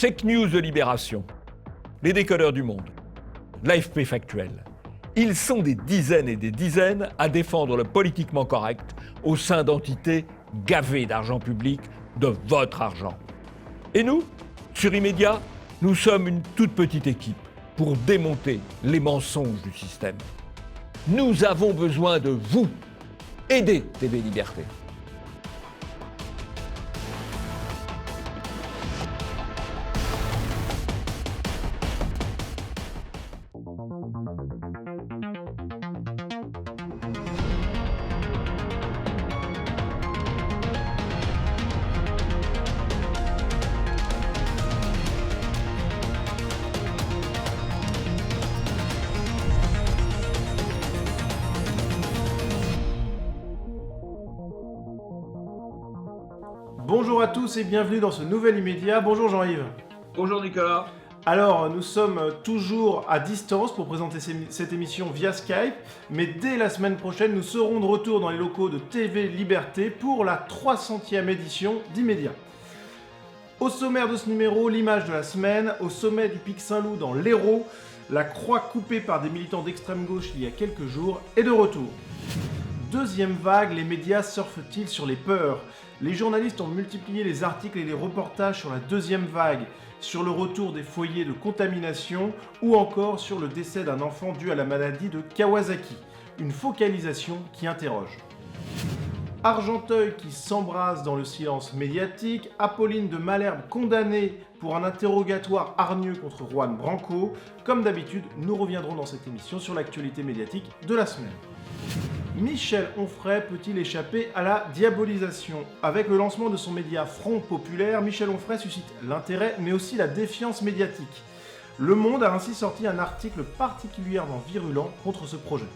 Fake news de Libération, les décodeurs du monde, l'AFP factuel. Ils sont des dizaines et des dizaines à défendre le politiquement correct au sein d'entités gavées d'argent public, de votre argent. Et nous, sur Immédiat, nous sommes une toute petite équipe pour démonter les mensonges du système. Nous avons besoin de vous. Aidez TV Liberté. Bonjour à tous et bienvenue dans ce nouvel Immédiat. Bonjour Jean-Yves. Bonjour Nicolas. Alors, nous sommes toujours à distance pour présenter cette émission via Skype, mais dès la semaine prochaine, nous serons de retour dans les locaux de TV Liberté pour la 300e édition d'Immédiat. Au sommaire de ce numéro, l'image de la semaine, au sommet du Pic Saint-Loup dans l'Hérault, la croix coupée par des militants d'extrême gauche il y a quelques jours est de retour. Deuxième vague, les médias surfent-ils sur les peurs ? Les journalistes ont multiplié les articles et les reportages sur la deuxième vague, sur le retour des foyers de contamination ou encore sur le décès d'un enfant dû à la maladie de Kawasaki. Une focalisation qui interroge. Argenteuil qui s'embrase dans le silence médiatique, Apolline de Malherbe condamnée pour un interrogatoire hargneux contre Juan Branco. Comme d'habitude, nous reviendrons dans cette émission sur l'actualité médiatique de la semaine. Michel Onfray peut-il échapper à la diabolisation ? Avec le lancement de son média Front Populaire, Michel Onfray suscite l'intérêt mais aussi la défiance médiatique. Le Monde a ainsi sorti un article particulièrement virulent contre ce projet.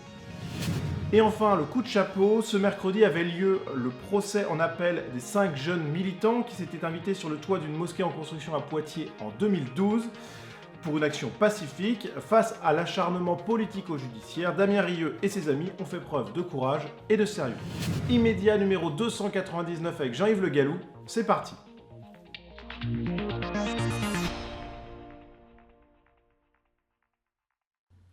Et enfin, le coup de chapeau, ce mercredi avait lieu le procès en appel des 5 jeunes militants qui s'étaient invités sur le toit d'une mosquée en construction à Poitiers en 2012. Pour une action pacifique, face à l'acharnement politico-judiciaire, Damien Rieu et ses amis ont fait preuve de courage et de sérieux. Immédiat numéro 299 avec Jean-Yves Le Gallou, c'est parti.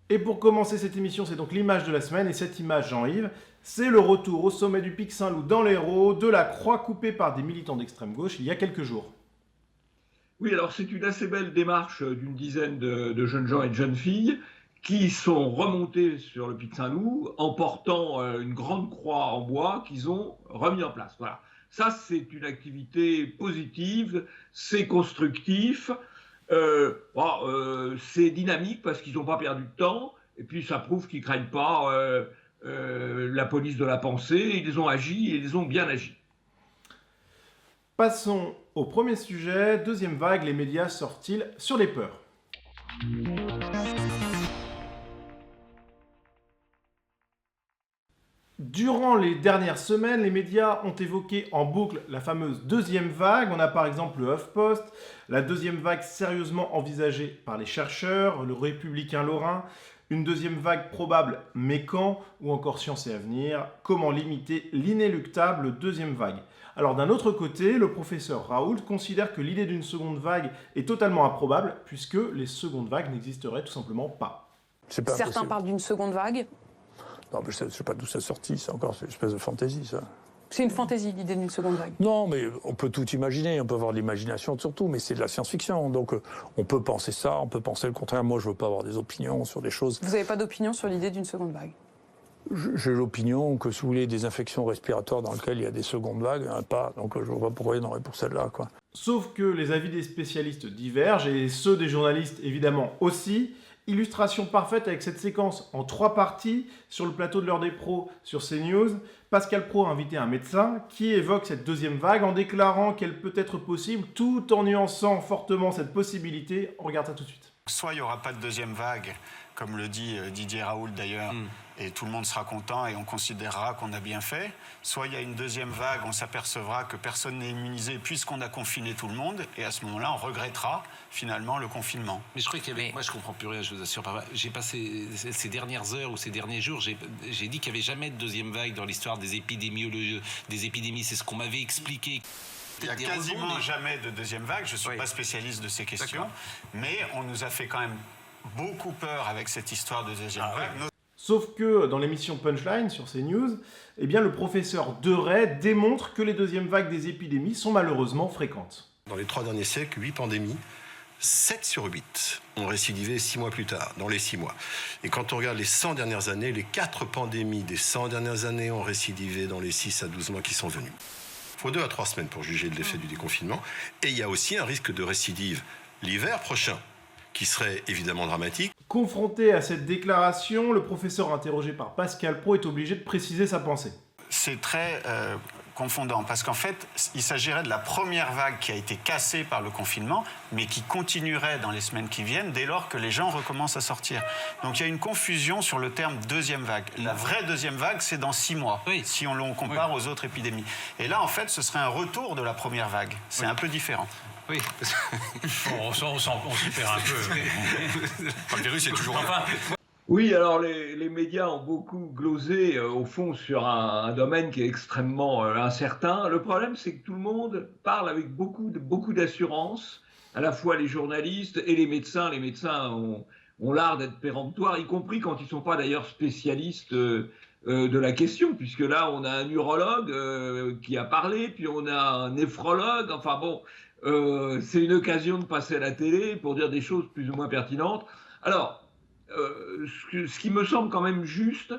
Et pour commencer cette émission, c'est donc l'image de la semaine, et cette image, Jean-Yves, c'est le retour au sommet du Pic Saint-Loup dans l'Hérault de la croix coupée par des militants d'extrême gauche il y a quelques jours. Oui, alors c'est une assez belle démarche d'une dizaine de jeunes gens et de jeunes filles qui sont remontés sur le Pic Saint-Loup en portant une grande croix en bois qu'ils ont remis en place. Voilà. Ça, c'est une activité positive, c'est constructif, c'est dynamique parce qu'ils n'ont pas perdu de temps et puis ça prouve qu'ils ne craignent pas la police de la pensée. Ils ont agi et ils ont bien agi. Passons au premier sujet, deuxième vague, les médias sortent-ils sur les peurs ? Durant les dernières semaines, les médias ont évoqué en boucle la fameuse deuxième vague. On a par exemple le HuffPost, la deuxième vague sérieusement envisagée par les chercheurs, le Républicain Lorrain, une deuxième vague probable, mais quand ? Ou encore Science et Avenir, comment limiter l'inéluctable deuxième vague ? Alors d'un autre côté, le professeur Raoult considère que l'idée d'une seconde vague est totalement improbable puisque les secondes vagues n'existeraient tout simplement pas. Certains parlent d'une seconde vague. Non, mais je ne sais pas d'où ça sortit, c'est encore une espèce de fantaisie, ça. C'est une fantaisie, l'idée d'une seconde vague. Non, mais on peut tout imaginer, on peut avoir de l'imagination surtout, mais c'est de la science-fiction, donc on peut penser ça, on peut penser le contraire. Moi, je ne veux pas avoir des opinions sur des choses. Vous n'avez pas d'opinion sur l'idée d'une seconde vague ? J'ai l'opinion que si vous voulez des infections respiratoires dans lesquelles il y a des secondes vagues, il n'y en a pas, donc je ne vois pas pourquoi il y en aurait pour celle-là, quoi. Sauf que les avis des spécialistes divergent, et ceux des journalistes évidemment aussi. Illustration parfaite avec cette séquence en 3 parties sur le plateau de l'heure des pros sur CNews. Pascal Praud a invité un médecin qui évoque cette deuxième vague en déclarant qu'elle peut être possible tout en nuançant fortement cette possibilité. On regarde ça tout de suite. Soit il n'y aura pas de deuxième vague, comme le dit Didier Raoult d'ailleurs, et tout le monde sera content et on considérera qu'on a bien fait. Soit il y a une deuxième vague, on s'apercevra que personne n'est immunisé puisqu'on a confiné tout le monde, et à ce moment-là, on regrettera finalement le confinement. Mais je crois qu'il y avait... Moi, je comprends plus rien, je vous assure. J'ai passé ces dernières heures ou ces derniers jours, j'ai dit qu'il n'y avait jamais de deuxième vague dans l'histoire des épidémies. C'est ce qu'on m'avait expliqué. Il n'y a quasiment jamais de deuxième vague. Je ne suis pas spécialiste de ces questions, mais on nous a fait quand même beaucoup peur avec cette histoire de deuxième vague. Sauf que dans l'émission Punchline sur CNews, eh bien, le professeur Deray démontre que les deuxièmes vagues des épidémies sont malheureusement fréquentes. Dans les 3 derniers siècles, 8 pandémies, 7 sur 8 ont récidivé 6 mois plus tard, dans les 6 mois. Et quand on regarde les 100 dernières années, les 4 pandémies des 100 dernières années ont récidivé dans les 6 à 12 mois qui sont venus. Il faut 2 à 3 semaines pour juger de l'effet du déconfinement. Et il y a aussi un risque de récidive l'hiver prochain, qui serait évidemment dramatique. Confronté à cette déclaration, le professeur interrogé par Pascal Praud est obligé de préciser sa pensée. C'est très confondant, parce qu'en fait, il s'agirait de la première vague qui a été cassée par le confinement, mais qui continuerait dans les semaines qui viennent, dès lors que les gens recommencent à sortir. Donc il y a une confusion sur le terme deuxième vague. La vraie deuxième vague, c'est dans 6 mois, si on compare aux autres épidémies. Et là, en fait, ce serait un retour de la première vague. C'est un peu différent. Oui, on s'y perd un peu. Le virus est toujours Enfin, Oui, alors les médias ont beaucoup glosé au fond sur un domaine qui est extrêmement incertain. Le problème, c'est que tout le monde parle avec beaucoup d'assurance, à la fois les journalistes et les médecins. Les médecins ont l'art d'être péremptoires, y compris quand ils ne sont pas d'ailleurs spécialistes de la question, puisque là, on a un urologue qui a parlé, puis on a un néphrologue. Enfin bon, c'est une occasion de passer à la télé pour dire des choses plus ou moins pertinentes. Alors, ce qui me semble quand même juste,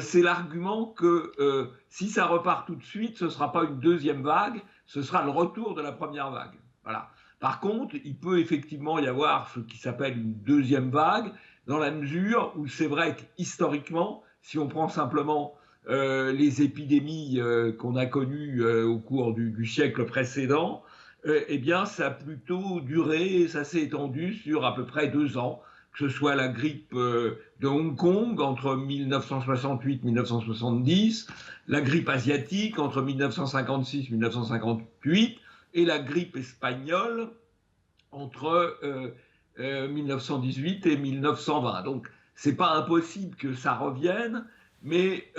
c'est l'argument que si ça repart tout de suite, ce ne sera pas une deuxième vague, ce sera le retour de la première vague. Voilà. Par contre, il peut effectivement y avoir ce qui s'appelle une deuxième vague, dans la mesure où c'est vrai qu'historiquement, si on prend simplement les épidémies qu'on a connues au cours du siècle précédent, eh bien, ça a plutôt duré, ça s'est étendu sur à peu près 2 ans, que ce soit la grippe de Hong Kong entre 1968 et 1970, la grippe asiatique entre 1956 et 1958, et la grippe espagnole entre 1918 et 1920. Donc, c'est pas impossible que ça revienne, mais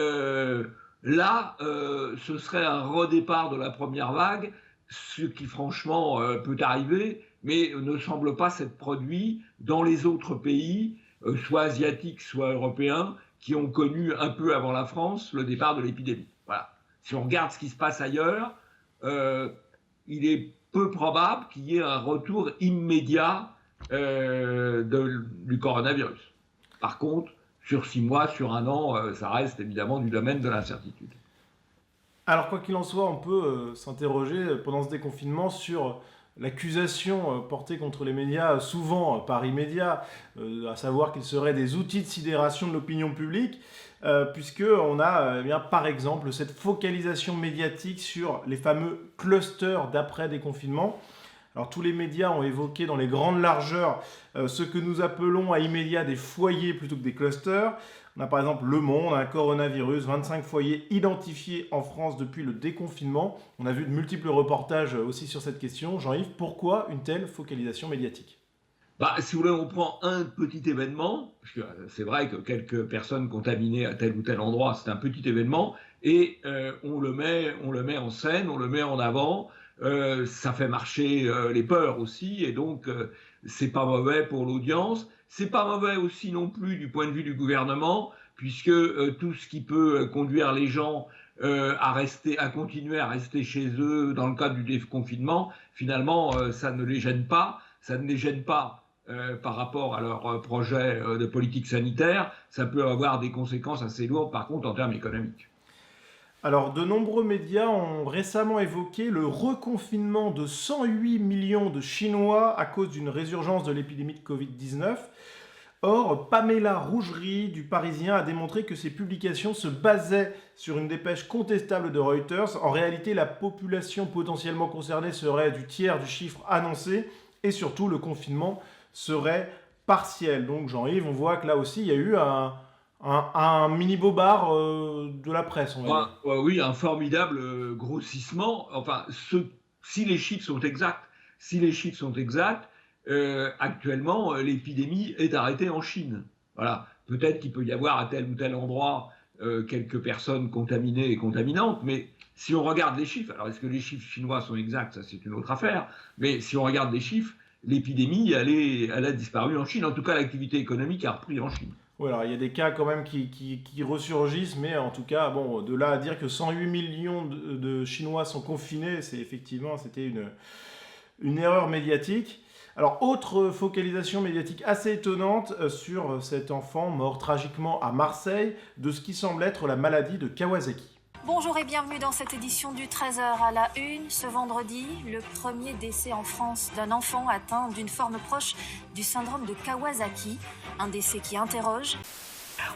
là, ce serait un redépart de la première vague, ce qui franchement peut arriver, mais ne semble pas s'être produit dans les autres pays, soit asiatiques, soit européens, qui ont connu un peu avant la France le départ de l'épidémie. Voilà. Si on regarde ce qui se passe ailleurs, il est peu probable qu'il y ait un retour immédiat du coronavirus. Par contre, sur 6 mois, sur 1 an, ça reste évidemment du domaine de l'incertitude. Alors, quoi qu'il en soit, on peut s'interroger pendant ce déconfinement sur l'accusation portée contre les médias, souvent par immédiat, à savoir qu'ils seraient des outils de sidération de l'opinion publique, puisqu'on a bien, par exemple cette focalisation médiatique sur les fameux clusters d'après-déconfinement. Alors, tous les médias ont évoqué dans les grandes largeurs ce que nous appelons à immédiat des foyers plutôt que des clusters. On a par exemple Le Monde, un coronavirus, 25 foyers identifiés en France depuis le déconfinement. On a vu de multiples reportages aussi sur cette question. Jean-Yves, pourquoi une telle focalisation médiatique ? Si vous voulez, on prend un petit événement, parce que c'est vrai que quelques personnes contaminées à tel ou tel endroit, c'est un petit événement, et on le met en scène, on le met en avant. Ça fait marcher les peurs aussi, et donc c'est pas mauvais pour l'audience. C'est pas mauvais aussi non plus du point de vue du gouvernement, puisque tout ce qui peut conduire les gens à continuer à rester chez eux dans le cadre du déconfinement, finalement, ça ne les gêne pas. Ça ne les gêne pas par rapport à leur projet de politique sanitaire. Ça peut avoir des conséquences assez lourdes, par contre, en termes économiques. Alors, de nombreux médias ont récemment évoqué le reconfinement de 108 millions de Chinois à cause d'une résurgence de l'épidémie de Covid-19. Or, Pamela Rougerie du Parisien a démontré que ces publications se basaient sur une dépêche contestable de Reuters. En réalité, la population potentiellement concernée serait du tiers du chiffre annoncé et surtout, le confinement serait partiel. Donc, Jean-Yves, on voit que là aussi, il y a eu un mini bobard de la presse, on va dire. Oui, un formidable grossissement. Enfin, si les chiffres sont exacts, actuellement, l'épidémie est arrêtée en Chine. Voilà. Peut-être qu'il peut y avoir à tel ou tel endroit quelques personnes contaminées et contaminantes, mais si on regarde les chiffres, alors est-ce que les chiffres chinois sont exacts, ça c'est une autre affaire, mais si on regarde les chiffres, l'épidémie, elle a disparu en Chine, en tout cas l'activité économique a repris en Chine. Oui, alors il y a des cas quand même qui ressurgissent, mais en tout cas, bon, de là à dire que 108 millions de Chinois sont confinés, c'était une erreur médiatique. Alors, autre focalisation médiatique assez étonnante sur cet enfant mort tragiquement à Marseille de ce qui semble être la maladie de Kawasaki. Bonjour et bienvenue dans cette édition du 13h à la une. Ce vendredi, le premier décès en France d'un enfant atteint d'une forme proche du syndrome de Kawasaki. Un décès qui interroge.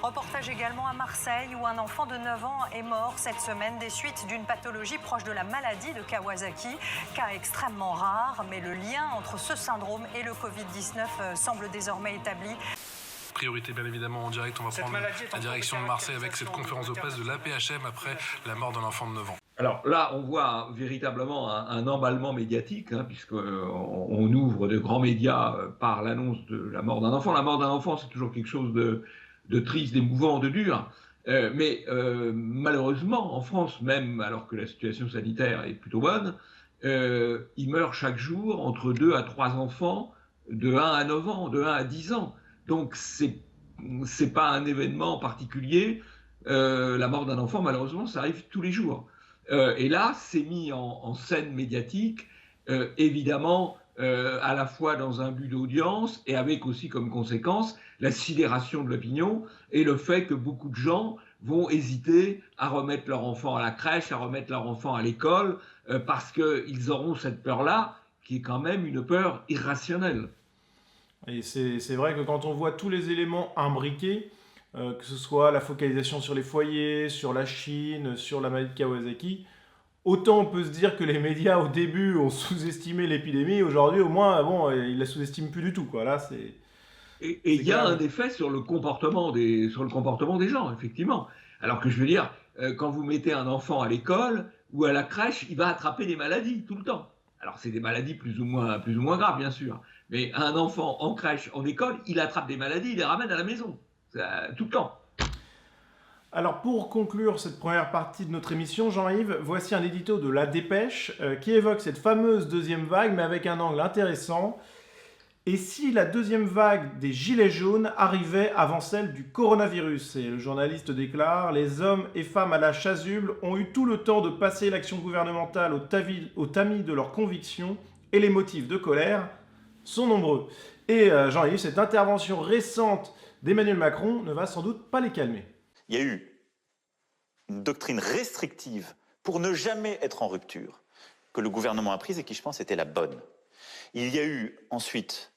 Reportage également à Marseille où un enfant de 9 ans est mort cette semaine des suites d'une pathologie proche de la maladie de Kawasaki. Cas extrêmement rare, mais le lien entre ce syndrome et le Covid-19 semble désormais établi. Priorité bien évidemment en direct, on va prendre la direction de Marseille avec cette conférence de presse de l'AP-HM après la mort d'un enfant de 9 ans. Alors là, on voit véritablement un emballement médiatique, puisqu'on ouvre de grands médias par l'annonce de la mort d'un enfant. La mort d'un enfant, c'est toujours quelque chose de triste, d'émouvant, de dur. Mais malheureusement, en France, même alors que la situation sanitaire est plutôt bonne, il meurt chaque jour entre 2 à 3 enfants de 1 à 9 ans, de 1 à 10 ans. Donc, c'est pas un événement particulier. La mort d'un enfant, malheureusement, ça arrive tous les jours. Et là, c'est mis en scène médiatique, évidemment, à la fois dans un but d'audience et avec aussi comme conséquence la sidération de l'opinion et le fait que beaucoup de gens vont hésiter à remettre leur enfant à la crèche, à remettre leur enfant à l'école, parce qu'ils auront cette peur-là, qui est quand même une peur irrationnelle. Et c'est vrai que quand on voit tous les éléments imbriqués, que ce soit la focalisation sur les foyers, sur la Chine, sur la maladie de Kawasaki, autant on peut se dire que les médias au début ont sous-estimé l'épidémie, aujourd'hui au moins ils la sous-estiment plus du tout, quoi. Là, et il y a un effet sur le comportement des gens, effectivement. Alors que je veux dire, quand vous mettez un enfant à l'école ou à la crèche, il va attraper des maladies tout le temps. Alors c'est des maladies plus ou moins graves, bien sûr. Mais un enfant en crèche, en école, il attrape des maladies, il les ramène à la maison, tout le temps. Alors pour conclure cette première partie de notre émission, Jean-Yves, voici un édito de La Dépêche qui évoque cette fameuse deuxième vague, mais avec un angle intéressant. Et si la deuxième vague des gilets jaunes arrivait avant celle du coronavirus? Et le journaliste déclare: les hommes et femmes à la chasuble ont eu tout le temps de passer l'action gouvernementale au tamis de leurs convictions, et les motifs de colère sont nombreux. Et Jean-Yves, cette intervention récente d'Emmanuel Macron ne va sans doute pas les calmer. Il y a eu une doctrine restrictive pour ne jamais être en rupture que le gouvernement a prise et qui, je pense, était la bonne. Il y a eu ensuite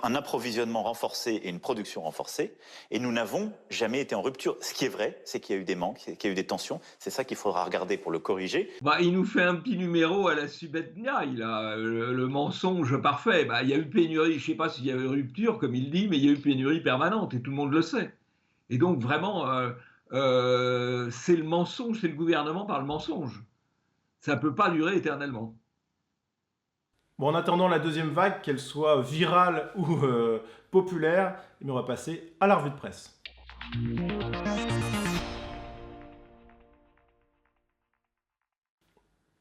un approvisionnement renforcé et une production renforcée, et nous n'avons jamais été en rupture. Ce qui est vrai, c'est qu'il y a eu des manques, qu'il y a eu des tensions. C'est ça qu'il faudra regarder pour le corriger. Il nous fait un petit numéro à la Subetnia, le mensonge parfait. Il y a eu pénurie, je ne sais pas s'il y a eu rupture, comme il dit, mais il y a eu pénurie permanente, et tout le monde le sait. Et donc, vraiment, c'est le mensonge, c'est le gouvernement par le mensonge. Ça ne peut pas durer éternellement. Bon, en attendant la deuxième vague, qu'elle soit virale ou populaire, on va passer à la revue de presse.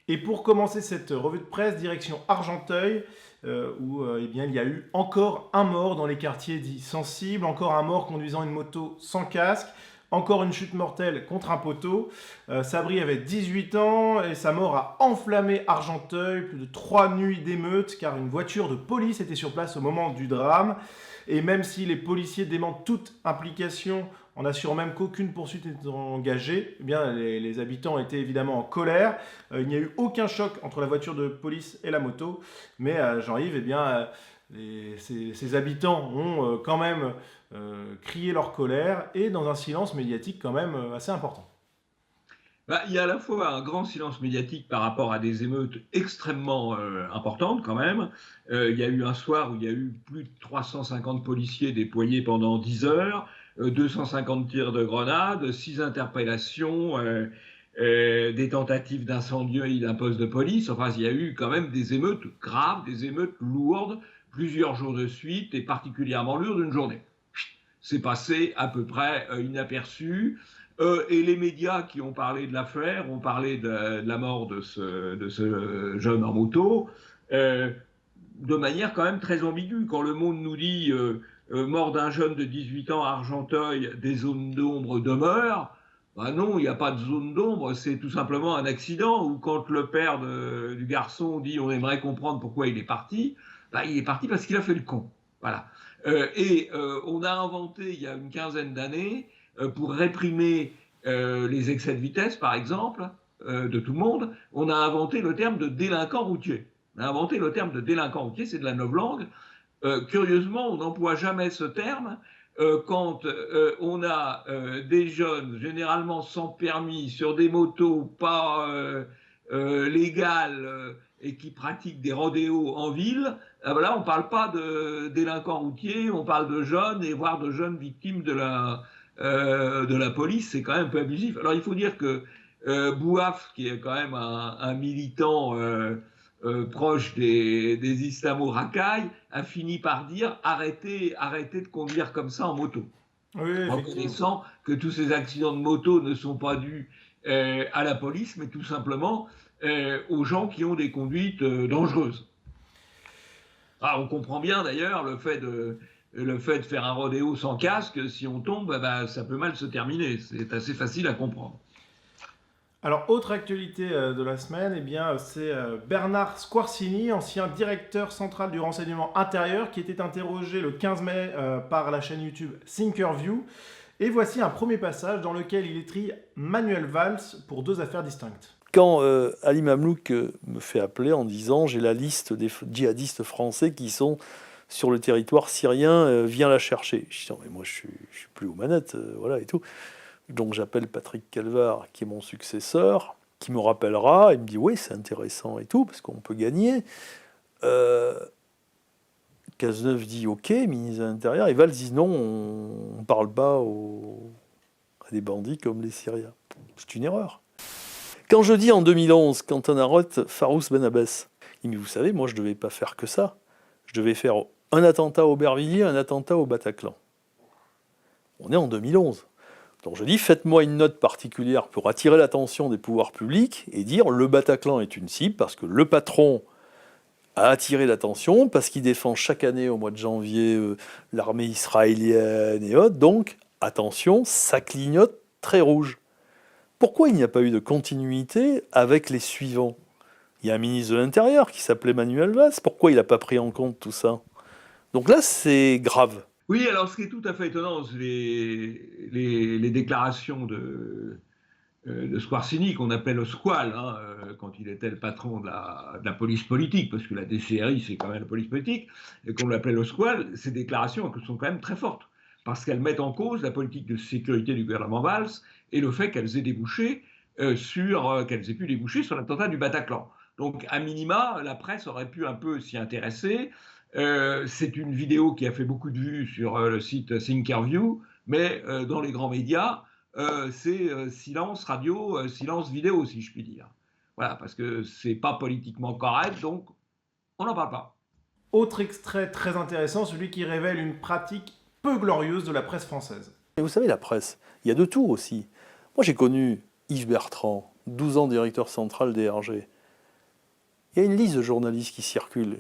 Et pour commencer cette revue de presse, direction Argenteuil, où il y a eu encore un mort dans les quartiers dits sensibles, encore un mort conduisant une moto sans casque, encore une chute mortelle contre un poteau. Sabri avait 18 ans et sa mort a enflammé Argenteuil. Plus de 3 nuits d'émeute car une voiture de police était sur place au moment du drame. Et même si les policiers démentent toute implication en assurant même qu'aucune poursuite n'était engagée, eh bien, les habitants étaient évidemment en colère. Il n'y a eu aucun choc entre la voiture de police et la moto. Mais Jean-Yves, eh bien, ces habitants ont quand même crié leur colère et dans un silence médiatique quand même assez important. Il y a à la fois un grand silence médiatique par rapport à des émeutes extrêmement importantes quand même. Il y a eu un soir où il y a eu plus de 350 policiers déployés pendant 10 heures, 250 tirs de grenades, 6 interpellations, des tentatives d'incendie d'un poste de police. Enfin, il y a eu quand même des émeutes graves, des émeutes lourdes, plusieurs jours de suite et particulièrement lourdes d'une journée. c'est passé à peu près inaperçu. Et les médias qui ont parlé de l'affaire ont parlé de la mort de ce jeune en moto de manière quand même très ambiguë. Quand Le Monde nous dit mort d'un jeune de 18 ans à Argenteuil, des zones d'ombre demeurent, ben non, il n'y a pas de zone d'ombre, c'est tout simplement un accident. Ou quand le père du garçon dit on aimerait comprendre pourquoi il est parti, ben il est parti parce qu'il a fait le con. Voilà. On a inventé il y a une quinzaine d'années, pour réprimer les excès de vitesse, par exemple, de tout le monde, on a inventé le terme de délinquant routier. On a inventé le terme de délinquant routier, c'est de la novlangue. Curieusement, on n'emploie jamais ce terme quand on a des jeunes, généralement sans permis, sur des motos pas légales et qui pratiquent des rodéos en ville. Là, on ne parle pas de délinquants routiers, on parle de jeunes et voire de jeunes victimes de la police. C'est quand même un peu abusif. Alors, il faut dire que Bouaf, qui est quand même un militant proche des islamo-racailles, a fini par dire arrêtez de conduire comme ça en moto. Oui, reconnaissant que tous ces accidents de moto ne sont pas dus à la police, mais tout simplement aux gens qui ont des conduites dangereuses. On comprend bien d'ailleurs le fait de faire un rodéo sans casque, si on tombe, ça peut mal se terminer. C'est assez facile à comprendre. Alors, autre actualité de la semaine, c'est Bernard Squarcini, ancien directeur central du renseignement intérieur, qui était interrogé le 15 mai par la chaîne YouTube Thinkerview. Et voici un premier passage dans lequel il étrie Manuel Valls pour 2 affaires distinctes. Quand Ali Mamlouk me fait appeler en disant « j'ai la liste des djihadistes français qui sont sur le territoire syrien, viens la chercher ». Je dis « non mais moi je suis plus aux manettes, voilà et tout ». Donc j'appelle Patrick Calvar, qui est mon successeur, qui me rappellera, il me dit « oui, c'est intéressant et tout, parce qu'on peut gagner ». Cazeneuve dit « ok, ministre de l'Intérieur », et Valls dit « non, on ne parle pas à des bandits comme les Syriens ». C'est une erreur. Quand je dis en 2011, quand on arrête Farouz Ben Abbès, il me dit « vous savez, moi je ne devais pas faire que ça. Je devais faire un attentat au Aubervilliers, un attentat au Bataclan. » On est en 2011. Donc je dis, faites-moi une note particulière pour attirer l'attention des pouvoirs publics et dire le Bataclan est une cible parce que le patron a attiré l'attention, parce qu'il défend chaque année au mois de janvier l'armée israélienne et autres. Donc attention, ça clignote très rouge. Pourquoi il n'y a pas eu de continuité avec les suivants? Il y a un ministre de l'Intérieur qui s'appelait Manuel Valls. Pourquoi il n'a pas pris en compte tout ça? Donc là, c'est grave. Oui, alors ce qui est tout à fait étonnant, c'est les déclarations de Squarcini, qu'on appelle le Squal, quand il était le patron de la police politique, parce que la DCRI, c'est quand même la police politique, et qu'on l'appelait le Squal, ces déclarations sont quand même très fortes, parce qu'elles mettent en cause la politique de sécurité du gouvernement Valls et le fait qu'elles aient débouché qu'elles aient pu déboucher sur l'attentat du Bataclan. Donc, à minima, la presse aurait pu un peu s'y intéresser. C'est une vidéo qui a fait beaucoup de vues sur le site Thinkerview, mais dans les grands médias, c'est silence radio, silence vidéo, si je puis dire. Voilà, parce que c'est pas politiquement correct, donc on n'en parle pas. Autre extrait très intéressant, celui qui révèle une pratique peu glorieuse de la presse française. Et vous savez, la presse, il y a de tout aussi. Moi, j'ai connu Yves Bertrand, 12 ans directeur central DRG. Il y a une liste de journalistes qui circulent,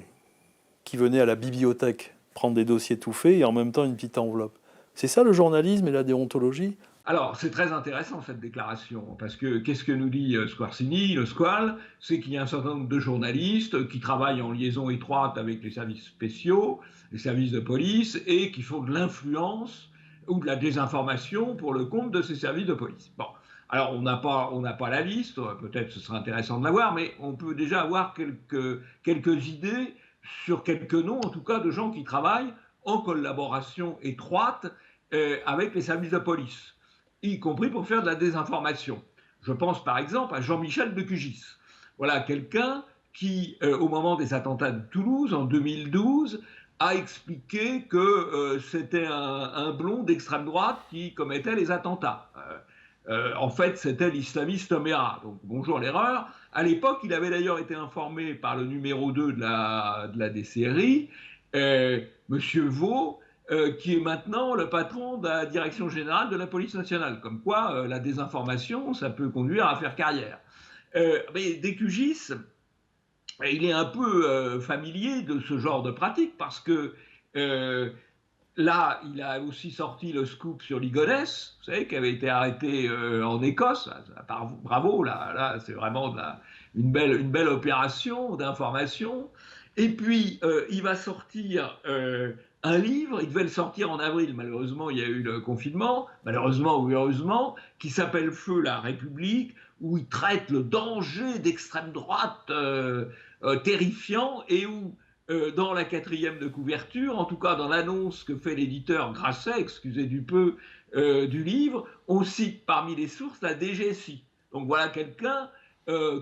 qui venaient à la bibliothèque prendre des dossiers tout faits et en même temps une petite enveloppe. C'est ça le journalisme et la déontologie? Alors, c'est très intéressant cette déclaration, parce que qu'est-ce que nous dit Squarcini, le Squal? C'est qu'il y a un certain nombre de journalistes qui travaillent en liaison étroite avec les services spéciaux, les services de police, et qui font de l'influence ou de la désinformation pour le compte de ces services de police. Bon, alors on n'a pas la liste, peut-être ce serait intéressant de l'avoir, mais on peut déjà avoir quelques idées sur quelques noms, en tout cas, de gens qui travaillent en collaboration étroite avec les services de police, y compris pour faire de la désinformation. Je pense par exemple à Jean-Michel Decugis. Voilà quelqu'un qui, au moment des attentats de Toulouse, en 2012, a expliqué que c'était un blond d'extrême droite qui commettait les attentats. En fait, c'était l'islamiste Merat. Donc, bonjour l'erreur. À l'époque, il avait d'ailleurs été informé par le numéro 2 de la DCRI, Monsieur Vaux, qui est maintenant le patron de la direction générale de la police nationale. Comme quoi, la désinformation, ça peut conduire à faire carrière. Mais Décugis, il est un peu familier de ce genre de pratique parce que là, il a aussi sorti le scoop sur Ligonès, vous savez, qui avait été arrêté en Écosse. Bravo, là c'est vraiment une belle opération d'information. Et puis, il va sortir un livre, il devait le sortir en avril, malheureusement il y a eu le confinement, malheureusement ou heureusement, qui s'appelle Feu la République, où il traite le danger d'extrême droite terrifiant, et où dans la 4e de couverture, en tout cas dans l'annonce que fait l'éditeur Grasset, excusez du peu, du livre, on cite parmi les sources la DGSI. Donc voilà quelqu'un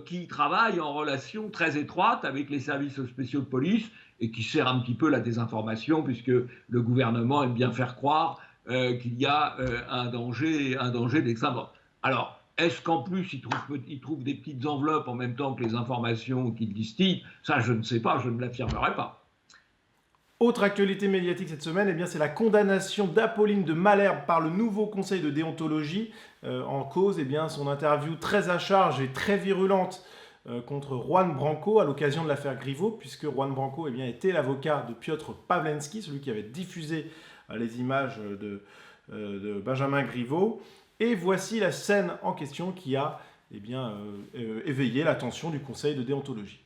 qui travaille en relation très étroite avec les services spéciaux de police et qui sert un petit peu la désinformation, puisque le gouvernement aime bien faire croire qu'il y a un danger d'extrême droite. Alors, est-ce qu'en plus il trouve des petites enveloppes en même temps que les informations qu'il distille? Ça, je ne sais pas, je ne l'affirmerai pas. Autre actualité médiatique cette semaine, eh bien, c'est la condamnation d'Apolline de Malherbe par le nouveau conseil de déontologie. En cause, eh bien, son interview très à charge et très virulente contre Juan Branco à l'occasion de l'affaire Griveaux, puisque Juan Branco eh bien, était l'avocat de Piotr Pawlenski, celui qui avait diffusé les images de Benjamin Griveaux. Et voici la scène en question qui a éveillé l'attention du conseil de déontologie.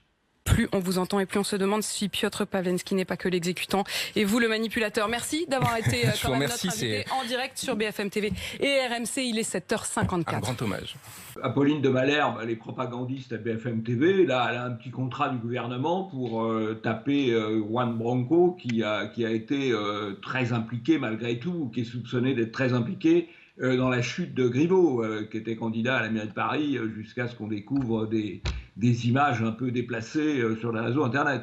Plus on vous entend et plus on se demande si Piotr Pawlenski n'est pas que l'exécutant et vous le manipulateur. Merci d'avoir été quand même notre invité en direct sur BFM TV et RMC. Il est 7h54. Un grand hommage. Apolline de Malherbe, elle est propagandiste à BFM TV. Là, elle a un petit contrat du gouvernement pour taper Juan Branco, qui a été très impliqué malgré tout, qui est soupçonné d'être très impliqué dans la chute de Griveaux, qui était candidat à la mairie de Paris, jusqu'à ce qu'on découvre des images un peu déplacées sur les réseaux Internet.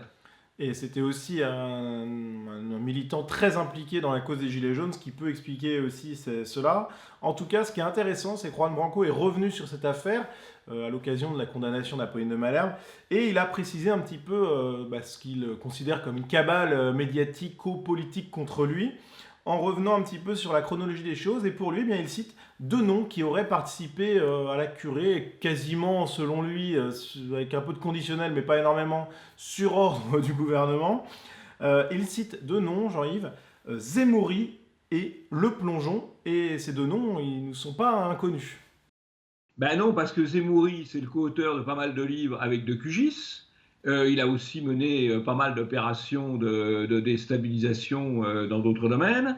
Et c'était aussi un militant très impliqué dans la cause des Gilets jaunes, ce qui peut expliquer aussi cela. En tout cas, ce qui est intéressant, c'est que Juan Branco est revenu sur cette affaire à l'occasion de la condamnation d'Apolline de Malherbe, et il a précisé un petit peu ce qu'il considère comme une cabale médiatico-politique contre lui, en revenant un petit peu sur la chronologie des choses. Et pour lui, eh bien, il cite 2 noms qui auraient participé à la curée, quasiment, selon lui, avec un peu de conditionnel, mais pas énormément, sur ordre du gouvernement. Il cite 2 noms, Jean-Yves, Zemmouri et Le Plongeon, et ces 2 noms, ils ne sont pas inconnus. Ben non, parce que Zemmouri, c'est le co-auteur de pas mal de livres avec Décugis. Il a aussi mené pas mal d'opérations de déstabilisation dans d'autres domaines.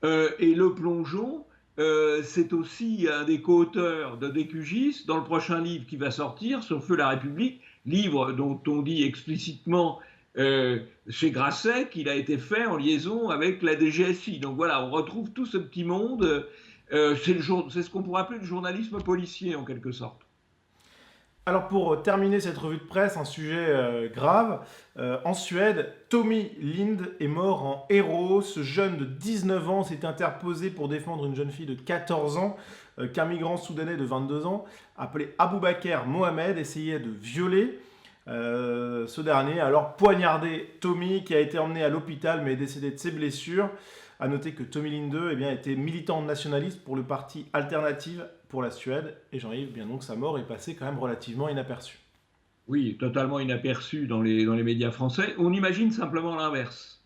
Et Le Plongeon, c'est aussi un des co-auteurs de Décugis dans le prochain livre qui va sortir sur Feu la République, livre dont on dit explicitement chez Grasset qu'il a été fait en liaison avec la DGSI. Donc voilà, on retrouve tout ce petit monde. C'est ce qu'on pourrait appeler le journalisme policier en quelque sorte. Alors pour terminer cette revue de presse, un sujet grave. En Suède, Tommy Lind est mort en héros. Ce jeune de 19 ans s'est interposé pour défendre une jeune fille de 14 ans qu'un migrant soudanais de 22 ans, appelé Aboubaker Mohamed, essayait de violer. Ce dernier a alors poignardé Tommy, qui a été emmené à l'hôpital mais est décédé de ses blessures. A noter que Tommy Linde était militant nationaliste pour le parti Alternative pour la Suède. Et Jean-Yves, bien donc sa mort est passée quand même relativement inaperçue. Oui, totalement inaperçue dans les médias français. On imagine simplement l'inverse.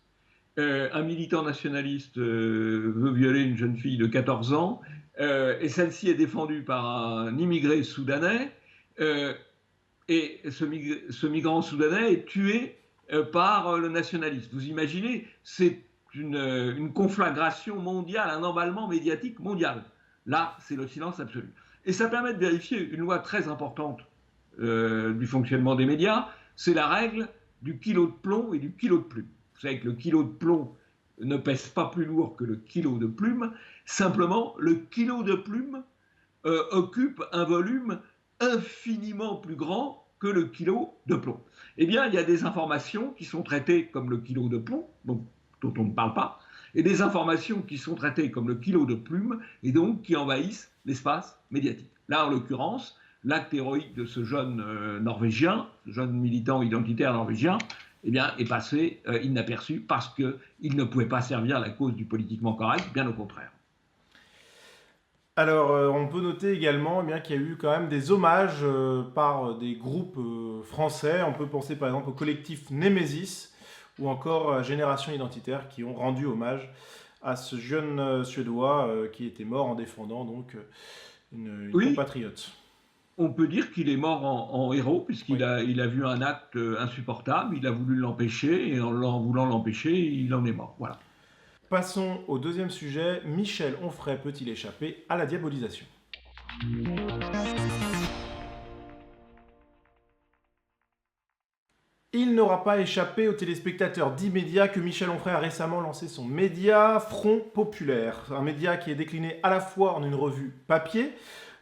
Un militant nationaliste veut violer une jeune fille de 14 ans et celle-ci est défendue par un immigré soudanais et ce migrant soudanais est tué par le nationaliste. Vous imaginez, c'est une conflagration mondiale, un emballement médiatique mondial. Là, c'est le silence absolu. Et ça permet de vérifier une loi très importante du fonctionnement des médias, c'est la règle du kilo de plomb et du kilo de plume. Vous savez que le kilo de plomb ne pèse pas plus lourd que le kilo de plume, simplement le kilo de plume occupe un volume infiniment plus grand que le kilo de plomb. Eh bien, il y a des informations qui sont traitées comme le kilo de plomb, donc dont on ne parle pas, et des informations qui sont traitées comme le kilo de plume, et donc qui envahissent l'espace médiatique. Là, en l'occurrence, l'acte héroïque de ce jeune Norvégien, ce jeune militant identitaire norvégien, eh bien, est passé inaperçu parce qu'il ne pouvait pas servir la cause du politiquement correct, bien au contraire. Alors, on peut noter également qu'il y a eu quand même des hommages par des groupes français. On peut penser par exemple au collectif Némésis ou encore à Génération Identitaire qui ont rendu hommage à ce jeune Suédois qui était mort en défendant donc une compatriote. On peut dire qu'il est mort en héros, puisqu'il a vu un acte insupportable, il a voulu l'empêcher, et en voulant l'empêcher, il en est mort. Voilà. Passons au deuxième sujet. Michel Onfray peut-il échapper à la diabolisation ? Il n'aura pas échappé aux téléspectateurs d'Immédiat que Michel Onfray a récemment lancé son média Front Populaire. Un média qui est décliné à la fois en une revue papier,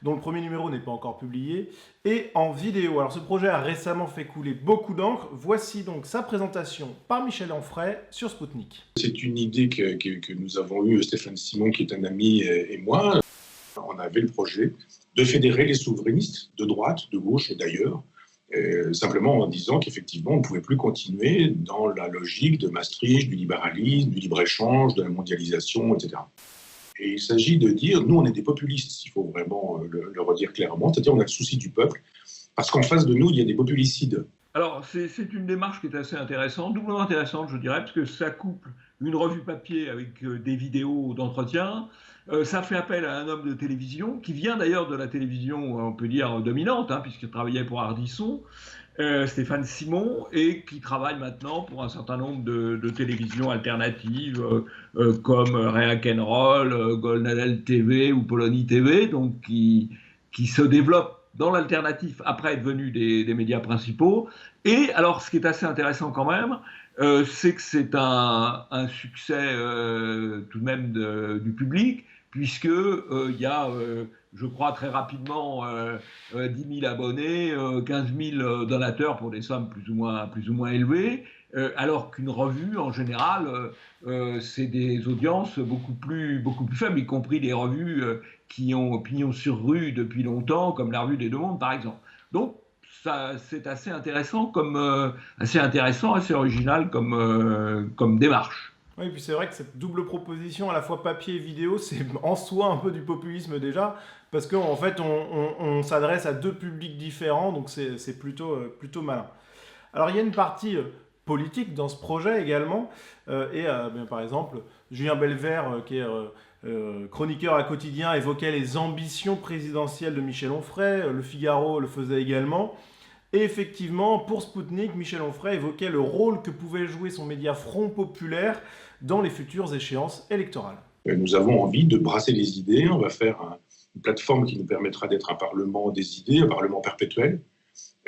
dont le premier numéro n'est pas encore publié, et en vidéo. Alors ce projet a récemment fait couler beaucoup d'encre. Voici donc sa présentation par Michel Onfray sur Spoutnik. C'est une idée que nous avons eue, Stéphane Simon, qui est un ami, et moi. On avait le projet de fédérer les souverainistes de droite, de gauche et d'ailleurs, simplement en disant qu'effectivement, on ne pouvait plus continuer dans la logique de Maastricht, du libéralisme, du libre-échange, de la mondialisation, etc. Et il s'agit de dire, nous, on est des populistes, il faut vraiment le redire clairement, c'est-à-dire on a le souci du peuple, parce qu'en face de nous, il y a des populicides. Alors, c'est une démarche qui est assez intéressante, doublement intéressante, je dirais, parce que ça couple une revue papier avec des vidéos d'entretien. Ça fait appel à un homme de télévision, qui vient d'ailleurs de la télévision, on peut dire, dominante, puisqu'il travaillait pour Ardisson, Stéphane Simon, et qui travaille maintenant pour un certain nombre de télévisions alternatives, comme Rock'n'Roll, Golden TV ou Polony TV, donc qui se développent dans l'alternatif après être devenus des médias principaux. Et alors, ce qui est assez intéressant quand même, c'est que c'est un succès tout de même du public, puisqu'il y a, je crois très rapidement, 10 000 abonnés, 15 000 donateurs pour des sommes plus ou moins élevées, alors qu'une revue, en général, c'est des audiences beaucoup plus faibles, y compris des revues qui ont pignon sur rue depuis longtemps, comme la Revue des Deux Mondes, par exemple. Donc, c'est assez intéressant, assez original comme démarche. Oui, puis c'est vrai que cette double proposition, à la fois papier et vidéo, c'est en soi un peu du populisme déjà, parce qu'en fait, on s'adresse à deux publics différents, donc c'est plutôt malin. Alors, il y a une partie politique dans ce projet également, par exemple, Julien Belvert, qui est chroniqueur à Quotidien, évoquait les ambitions présidentielles de Michel Onfray, Le Figaro le faisait également. Et effectivement, pour Spoutnik, Michel Onfray évoquait le rôle que pouvait jouer son média Front Populaire dans les futures échéances électorales. Nous avons envie de brasser les idées. On va faire une plateforme qui nous permettra d'être un parlement des idées, un parlement perpétuel,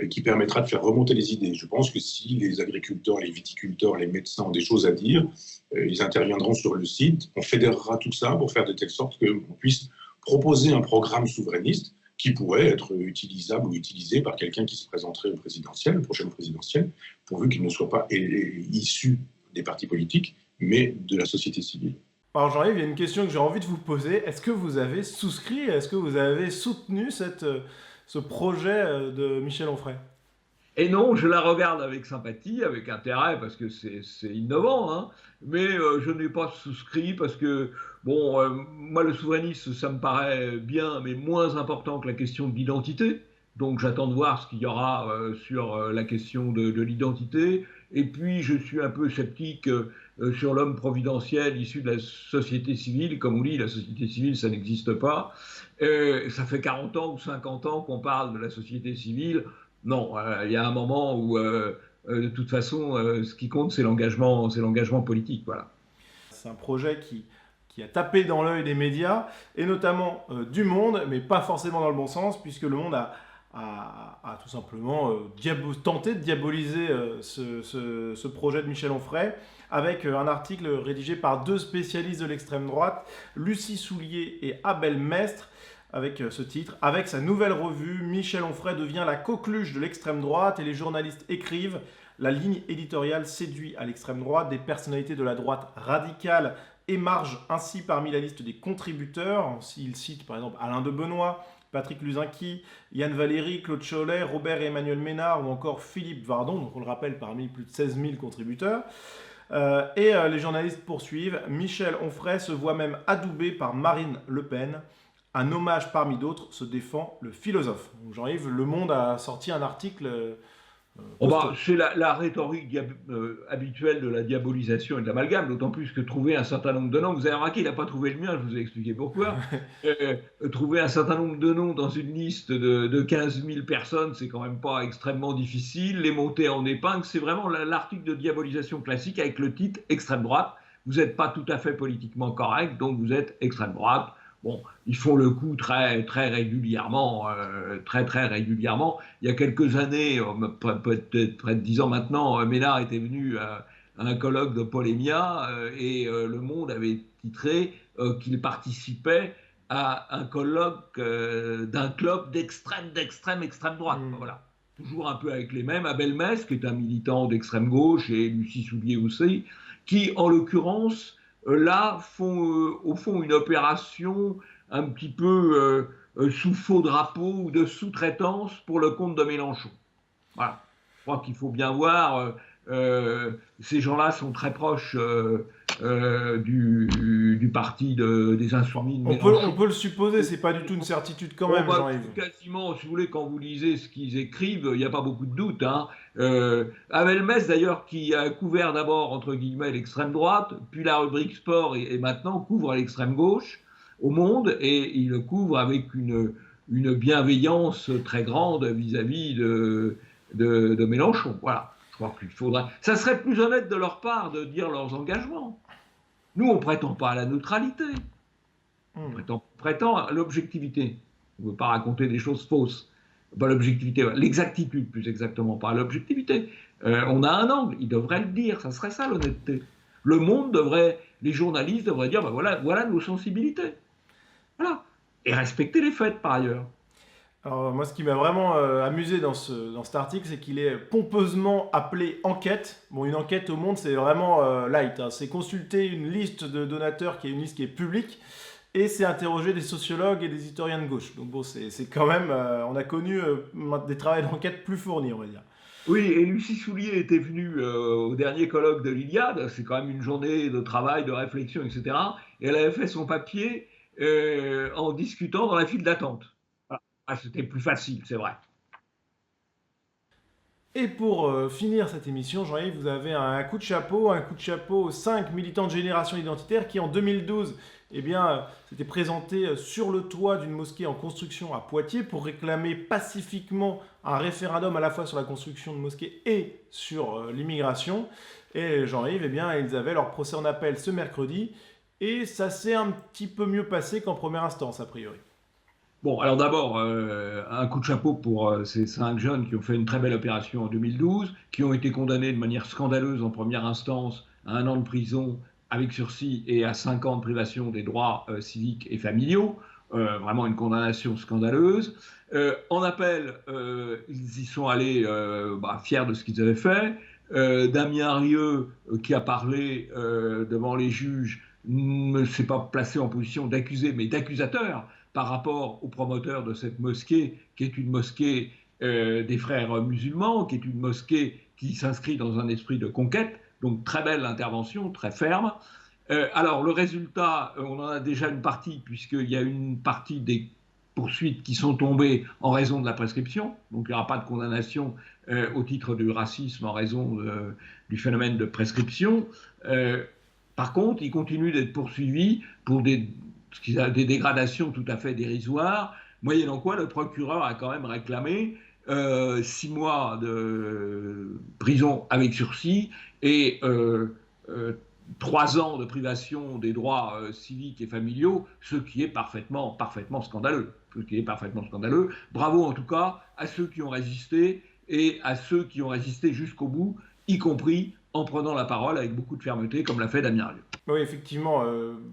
qui permettra de faire remonter les idées. Je pense que si les agriculteurs, les viticulteurs, les médecins ont des choses à dire, ils interviendront sur le site. On fédérera tout ça pour faire de telle sorte qu'on puisse proposer un programme souverainiste qui pourrait être utilisable ou utilisé par quelqu'un qui se présenterait au présidentiel, au prochain présidentiel, pourvu qu'il ne soit pas issu des partis politiques, mais de la société civile. Alors Jean-Yves, il y a une question que j'ai envie de vous poser. Est-ce que vous avez souscrit, est-ce que vous avez soutenu ce projet de Michel Onfray ? Et non, je la regarde avec sympathie, avec intérêt, parce que c'est innovant, mais je n'ai pas souscrit parce que, moi, le souverainisme, ça me paraît bien, mais moins important que la question de l'identité. Donc j'attends de voir ce qu'il y aura sur la question de l'identité. Et puis, je suis un peu sceptique sur l'homme providentiel issu de la société civile. Comme on dit, la société civile, ça n'existe pas. Ça fait 40 ans ou 50 ans qu'on parle de la société civile. Non, il y a un moment où, de toute façon, ce qui compte, c'est l'engagement politique. Voilà. C'est un projet qui a tapé dans l'œil des médias, et notamment du Monde, mais pas forcément dans le bon sens, puisque le Monde a tout simplement tenté de diaboliser ce projet de Michel Onfray, avec un article rédigé par deux spécialistes de l'extrême droite, Lucie Soulier et Abel Mestre, avec ce titre. Avec sa nouvelle revue, Michel Onfray devient la coqueluche de l'extrême droite, et les journalistes écrivent: la ligne éditoriale séduit à l'extrême droite, des personnalités de la droite radicale émargent ainsi parmi la liste des contributeurs. Il cite par exemple Alain de Benoît, Patrick Luzinski, Yann Valéry, Claude Cholet, Robert et Emmanuel Ménard ou encore Philippe Vardon, donc on le rappelle parmi plus de 16 000 contributeurs. Les journalistes poursuivent. Michel Onfray se voit même adoubé par Marine Le Pen. Un hommage parmi d'autres se défend le philosophe. Donc, Jean-Yves, Le Monde a sorti un article... c'est la rhétorique habituelle de la diabolisation et de l'amalgame, d'autant plus que trouver un certain nombre de noms, vous avez remarqué, il n'a pas trouvé le mien, je vous ai expliqué pourquoi, trouver un certain nombre de noms dans une liste de 15 000 personnes, c'est quand même pas extrêmement difficile, les monter en épingle, c'est vraiment l'article de diabolisation classique avec le titre « extrême droite ». Vous n'êtes pas tout à fait politiquement correct, donc vous êtes extrême droite. Bon, ils font le coup très régulièrement, très régulièrement. Il y a quelques années, peut-être près de 10 ans maintenant, Ménard était venu à un colloque de Polémia et Le Monde avait titré qu'il participait à un colloque d'un club d'extrême droite. Voilà. Toujours un peu avec les mêmes. Abel Mess, qui est un militant d'extrême gauche, et Lucie Soulier aussi, qui, en l'occurrence, là, font au fond une opération un petit peu sous faux drapeau ou de sous-traitance pour le compte de Mélenchon. Voilà. Je crois qu'il faut bien voir, ces gens-là sont très proches du parti des Insoumis de Mélenchon. On peut le supposer, c'est pas du tout une certitude quand même, Jean-Yves. Quasiment, si vous voulez, quand vous lisez ce qu'ils écrivent, il n'y a pas beaucoup de doute. Abel Mess, d'ailleurs, qui a couvert d'abord, entre guillemets, l'extrême droite, puis la rubrique sport, et maintenant couvre l'extrême gauche au Monde, et il le couvre avec une bienveillance très grande vis-à-vis de Mélenchon. Voilà. Je crois qu'il faudrait... Ça serait plus honnête de leur part de dire leurs engagements. Nous, on ne prétend pas à la neutralité. On prétend à l'objectivité. On ne veut pas raconter des choses fausses. Pas l'objectivité, l'exactitude plus exactement, pas l'objectivité. On a un angle, ils devraient le dire, ça serait ça l'honnêteté. Le Monde devrait, les journalistes devraient dire, voilà nos sensibilités. Voilà. Et respecter les faits par ailleurs. Alors, moi, ce qui m'a vraiment amusé dans cet article, c'est qu'il est pompeusement appelé enquête. Bon, une enquête au Monde, c'est vraiment light. Hein. C'est consulter une liste de donateurs, qui est une liste qui est publique, et c'est interroger des sociologues et des historiens de gauche. Donc bon, c'est quand même... on a connu des travaux d'enquête plus fournis, on va dire. Oui, et Lucie Soulier était venue au dernier colloque de l'Iliade. C'est quand même une journée de travail, de réflexion, etc. Et elle avait fait son papier en discutant dans la file d'attente. C'était plus facile, c'est vrai. Et pour finir cette émission, Jean-Yves, vous avez un coup de chapeau aux 5 militants de Génération Identitaire qui, en 2012, s'étaient présentés sur le toit d'une mosquée en construction à Poitiers pour réclamer pacifiquement un référendum à la fois sur la construction de mosquées et sur l'immigration. Et Jean-Yves, ils avaient leur procès en appel ce mercredi et ça s'est un petit peu mieux passé qu'en première instance, a priori. Bon, alors d'abord, un coup de chapeau pour ces 5 jeunes qui ont fait une très belle opération en 2012, qui ont été condamnés de manière scandaleuse en première instance à 1 an de prison avec sursis et à 5 ans de privation des droits civiques et familiaux. Vraiment une condamnation scandaleuse. En appel, ils y sont allés fiers de ce qu'ils avaient fait. Damien Rieu, qui a parlé devant les juges, ne s'est pas placé en position d'accusé, mais d'accusateur par rapport aux promoteurs de cette mosquée, qui est une mosquée des frères musulmans, qui est une mosquée qui s'inscrit dans un esprit de conquête, donc très belle intervention, très ferme. Alors le résultat, on en a déjà une partie, puisqu'il y a une partie des poursuites qui sont tombées en raison de la prescription, donc il n'y aura pas de condamnation au titre du racisme en raison du phénomène de prescription. Par contre, il continue d'être poursuivi pour des dégradations tout à fait dérisoires, moyennant quoi le procureur a quand même réclamé 6 mois de prison avec sursis et 3 ans de privation des droits civiques et familiaux, ce qui est parfaitement scandaleux. Bravo en tout cas à ceux qui ont résisté et à ceux qui ont résisté jusqu'au bout, y compris en prenant la parole avec beaucoup de fermeté, comme l'a fait Damien Rieu. Oui, effectivement,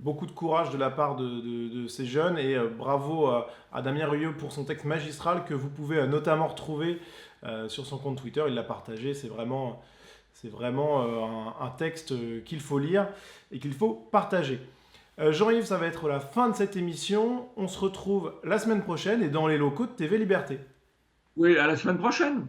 beaucoup de courage de la part de ces jeunes et bravo à Damien Rieu pour son texte magistral que vous pouvez notamment retrouver sur son compte Twitter. Il l'a partagé, c'est vraiment un texte qu'il faut lire et qu'il faut partager. Jean-Yves, ça va être la fin de cette émission. On se retrouve la semaine prochaine et dans les locaux de TV Liberté. Oui, à la semaine prochaine.